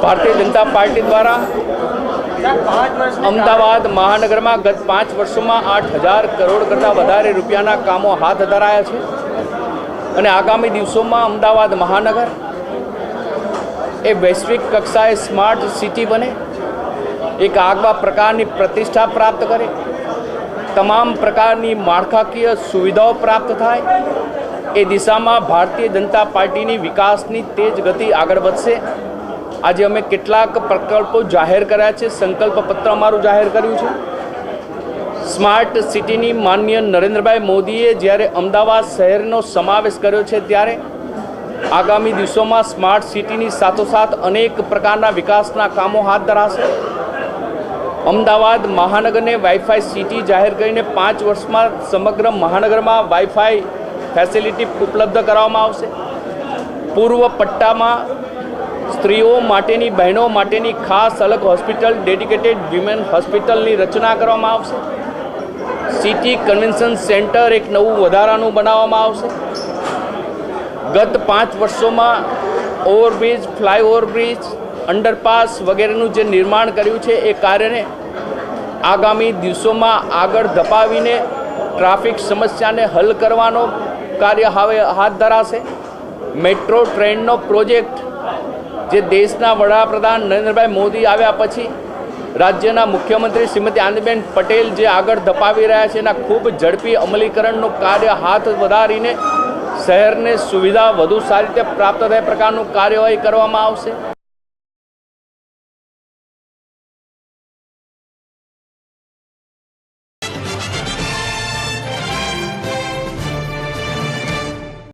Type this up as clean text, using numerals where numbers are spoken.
Bharatiya Janata party દ્વારા અમદાવાદ મહાનગરમાં ગત 5 વર્ષોમાં 8,000 કરોડ કરતાં વધારે રૂપિયાના કામો હાથ ધરાયા છે અને આગામી દિવસોમાં અમદાવાદ મહાનગર એ વૈશ્વિક કક્ષાએ સ્માર્ટ સિટી બને, એક આગવા પ્રકારની પ્રતિષ્ઠા પ્રાપ્ત કરે, તમામ પ્રકારની માળખાકીય સુવિધાઓ પ્રાપ્ત થાય, એ દિશામાં ભારતીય જનતા પાર્ટીની વિકાસની તેજ ગતિ આગળ વધશે। આજે અમે કેટલાક પ્રકલ્પો જાહેર કર્યા છે, સંકલ્પ પત્ર અમારું જાહેર કર્યું છે। સ્માર્ટ સિટીની માનનીય નરેન્દ્રભાઈ મોદીએ જ્યારે અમદાવાદ શહેરનો સમાવેશ કર્યો છે ત્યારે આગામી દિવસોમાં સ્માર્ટ સિટીની સાથોસાથ અનેક પ્રકારના વિકાસના કામો હાથ ધરાશે। અમદાવાદ મહાનગરને વાઈફાઈ સિટી જાહેર કરીને 5 વર્ષમાં સમગ્ર મહાનગરમાં વાઈફાઈ ફેસિલિટી ઉપલબ્ધ કરવામાં આવશે। પૂર્વ પટ્ટામાં સ્ત્રીઓ માટેની, બહેનો માટેની ખાસ અલગ હોસ્પિટલ, ડેડિકેટેડ વિમેન હોસ્પિટલની રચના કરવામાં આવશે। સિટી કન્વેન્શન સેન્ટર એક નવું વધારાનું બનાવવામાં આવશે। ગત 5 વર્ષોમાં ઓવરબ્રિજ, ફ્લાયઓવરબ્રિજ, અંડરપાસ વગેરેનું જે નિર્માણ કર્યું છે એ કાર્યને આગામી દિવસોમાં આગળ ધપાવીને ટ્રાફિક સમસ્યાને હલ કરવાનો કાર્ય હવે હાથ ધરાશે। મેટ્રો ટ્રેનનો પ્રોજેક્ટ જે દેશના વડાપ્રધાન નરેન્દ્રભાઈ મોદી આવ્યા પછી રાજ્યના મુખ્યમંત્રી શ્રીમતી આનંદીબેન પટેલ જે આગળ ધપાવી રહ્યા છે એના ખૂબ ઝડપી અમલીકરણનું કાર્ય હાથ વધારીને શહેરને સુવિધા વધુ સારી રીતે પ્રાપ્ત થાય પ્રકારનું કાર્યવાહી કરવામાં આવશે।